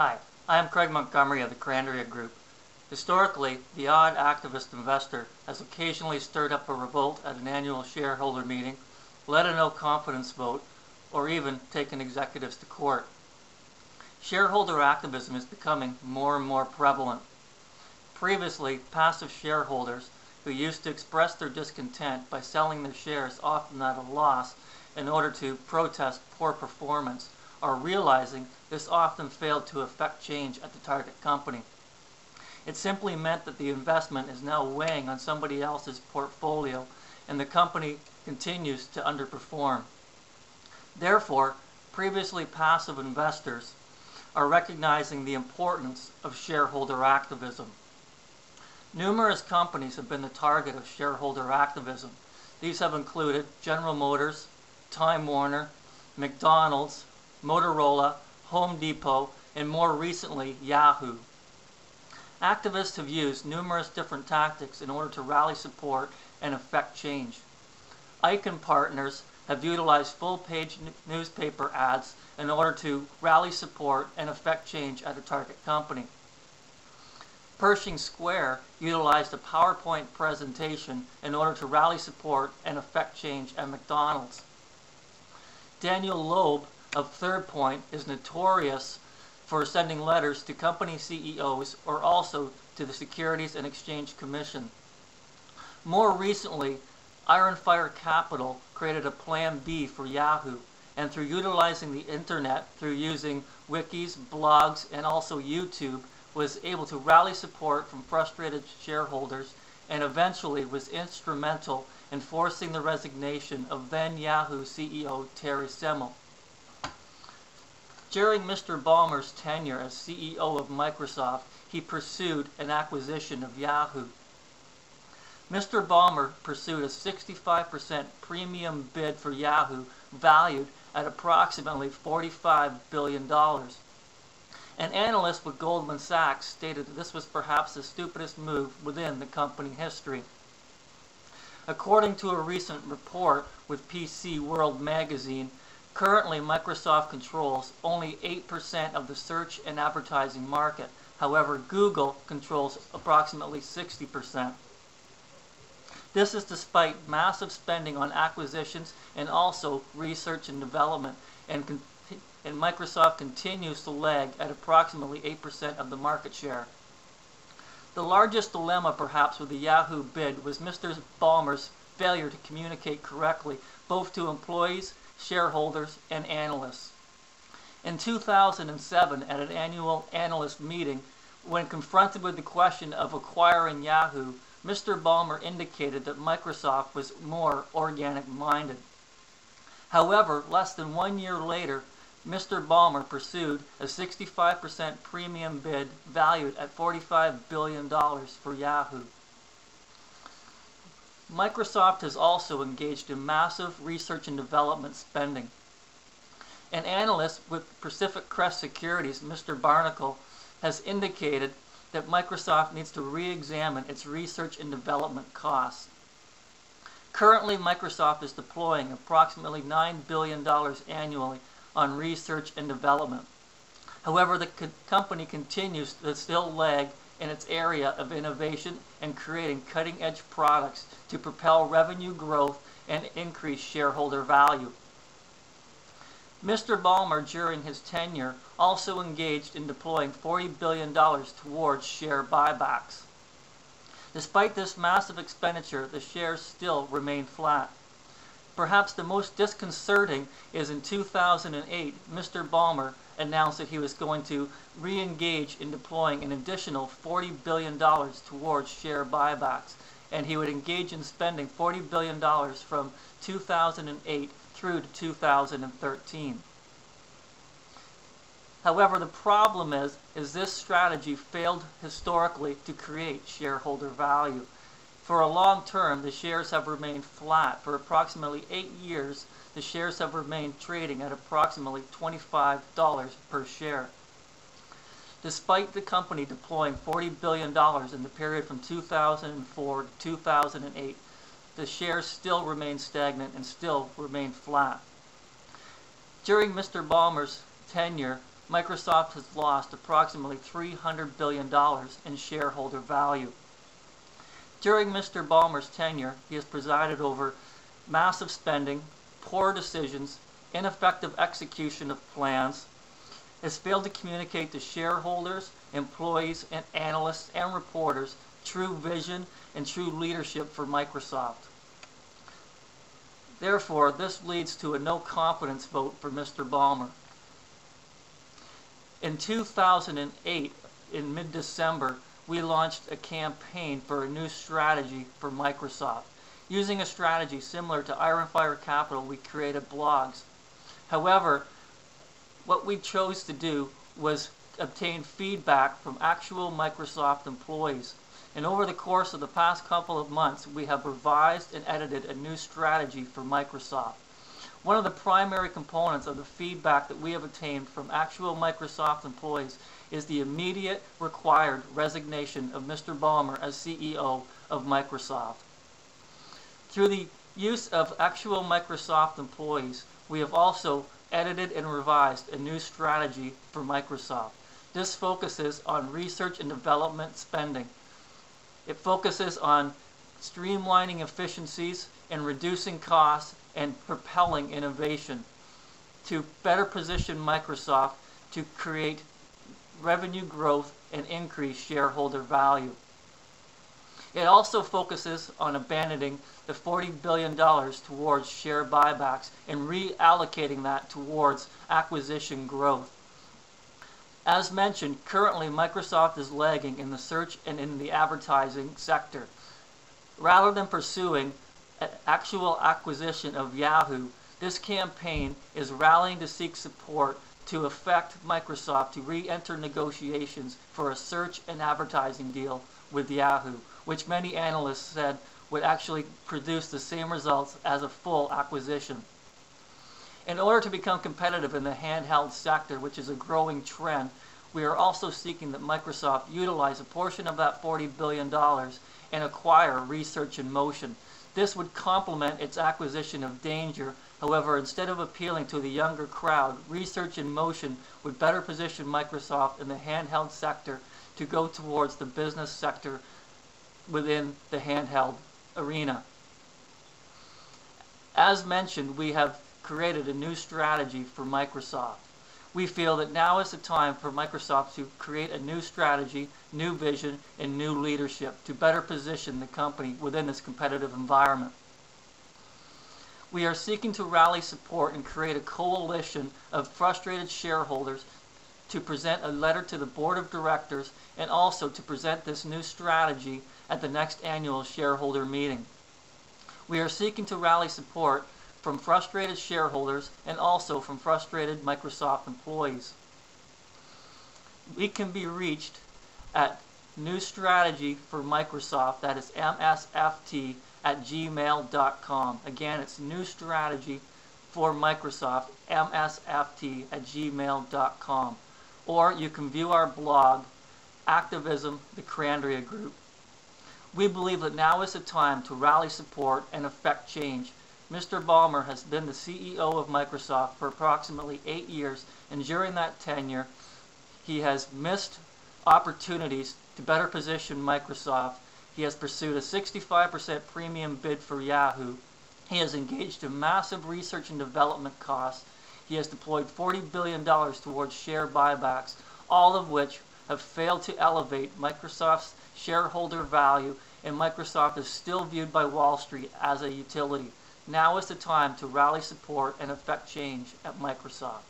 Hi, I am Craig Montgomery of the Cranderia Group. Historically, the odd activist investor has occasionally stirred up a revolt at an annual shareholder meeting, led a no-confidence vote, or even taken executives to court. Shareholder activism is becoming more and more prevalent. Previously, passive shareholders who used to express their discontent by selling their shares often at a loss in order to protest poor performance are realizing this often failed to affect change at the target company. It simply meant that the investment is now weighing on somebody else's portfolio and the company continues to underperform. Therefore, previously passive investors are recognizing the importance of shareholder activism. Numerous companies have been the target of shareholder activism. These have included General Motors, Time Warner, McDonald's, Motorola, Home Depot, and more recently, Yahoo. Activists have used numerous different tactics in order to rally support and affect change. Icahn Partners have utilized full-page newspaper ads in order to rally support and affect change at a target company. Pershing Square utilized a PowerPoint presentation in order to rally support and affect change at McDonald's. Daniel Loeb of Third Point is notorious for sending letters to company CEOs or also to the Securities and Exchange Commission. More recently, Ironfire Capital created a Plan B for Yahoo, and through utilizing the internet, through using wikis, blogs, and also YouTube, was able to rally support from frustrated shareholders and eventually was instrumental in forcing the resignation of then Yahoo CEO Terry Semel. During Mr. Ballmer's tenure as CEO of Microsoft, he pursued an acquisition of Yahoo. Mr. Ballmer pursued a 65% premium bid for Yahoo valued at approximately $45 billion. An analyst with Goldman Sachs stated that this was perhaps the stupidest move within the company history. According to a recent report with PC World magazine, currently Microsoft controls only 8% of the search and advertising market. However, Google controls approximately 60%. This is despite massive spending on acquisitions and also research and development, and Microsoft continues to lag at approximately 8% of the market share. The largest dilemma perhaps with the Yahoo bid was Mr. Ballmer's failure to communicate correctly both to employees, shareholders, and analysts. In 2007, at an annual analyst meeting, when confronted with the question of acquiring Yahoo, Mr. Ballmer indicated that Microsoft was more organic-minded. However, less than 1 year later, Mr. Ballmer pursued a 65% premium bid valued at $45 billion for Yahoo. Microsoft has also engaged in massive research and development spending. An analyst with Pacific Crest Securities, Mr. Barnacle, has indicated that Microsoft needs to re-examine its research and development costs. Currently, Microsoft is deploying approximately $9 billion annually on research and development. However, the company continues to still lag in its area of innovation and creating cutting-edge products to propel revenue growth and increase shareholder value. Mr. Ballmer, during his tenure, also engaged in deploying $40 billion towards share buybacks. Despite this massive expenditure, the shares still remain flat. Perhaps the most disconcerting is in 2008, Mr. Ballmer announced that he was going to re-engage in deploying an additional $40 billion towards share buybacks, and he would engage in spending $40 billion from 2008 through to 2013. However, the problem is this strategy failed historically to create shareholder value. For a long term, the shares have remained flat. For approximately 8 years, the shares have remained trading at approximately $25 per share. Despite the company deploying $40 billion in the period from 2004 to 2008, the shares still remain stagnant and still remain flat. During Mr. Ballmer's tenure, Microsoft has lost approximately $300 billion in shareholder value. During Mr. Ballmer's tenure, he has presided over massive spending, poor decisions, ineffective execution of plans, has failed to communicate to shareholders, employees, and analysts and reporters true vision and true leadership for Microsoft. Therefore, this leads to a no confidence vote for Mr. Ballmer. In 2008, in mid-December, we launched a campaign for a new strategy for Microsoft. Using a strategy similar to Ironfire Capital, we created blogs. However, what we chose to do was obtain feedback from actual Microsoft employees. And over the course of the past couple of months, we have revised and edited a new strategy for Microsoft. One of the primary components of the feedback that we have obtained from actual Microsoft employees is the immediate required resignation of Mr. Ballmer as CEO of Microsoft. Through the use of actual Microsoft employees, we have also edited and revised a new strategy for Microsoft. This focuses on research and development spending. It focuses on streamlining efficiencies and reducing costs and propelling innovation to better position Microsoft to create revenue growth and increase shareholder value. It also focuses on abandoning the $40 billion towards share buybacks and reallocating that towards acquisition growth. As mentioned, currently Microsoft is lagging in the search and in the advertising sector. Rather than pursuing an actual acquisition of Yahoo, this campaign is rallying to seek support to affect Microsoft to re-enter negotiations for a search and advertising deal with Yahoo, which many analysts said would actually produce the same results as a full acquisition. In order to become competitive in the handheld sector, which is a growing trend, we are also seeking that Microsoft utilize a portion of that $40 billion and acquire Research in Motion. This would complement its acquisition of Danger. However, instead of appealing to the younger crowd, Research in Motion would better position Microsoft in the handheld sector to go towards the business sector within the handheld arena. As mentioned, we have created a new strategy for Microsoft. We feel that now is the time for Microsoft to create a new strategy, new vision, and new leadership to better position the company within this competitive environment. We are seeking to rally support and create a coalition of frustrated shareholders to present a letter to the board of directors and also to present this new strategy at the next annual shareholder meeting. We are seeking to rally support from frustrated shareholders and also from frustrated Microsoft employees. We can be reached at New Strategy for Microsoft, that is MSFT, at gmail.com. Again, it's New Strategy for Microsoft, MSFT, at gmail.com. Or you can view our blog, Activism, the Crandria Group. We believe that now is the time to rally support and effect change. Mr. Ballmer has been the CEO of Microsoft for approximately 8 years, and during that tenure, he has missed opportunities to better position Microsoft. He has pursued a 65% premium bid for Yahoo. He has engaged in massive research and development costs. He has deployed $40 billion towards share buybacks, all of which have failed to elevate Microsoft's shareholder value, and Microsoft is still viewed by Wall Street as a utility. Now is the time to rally support and effect change at Microsoft.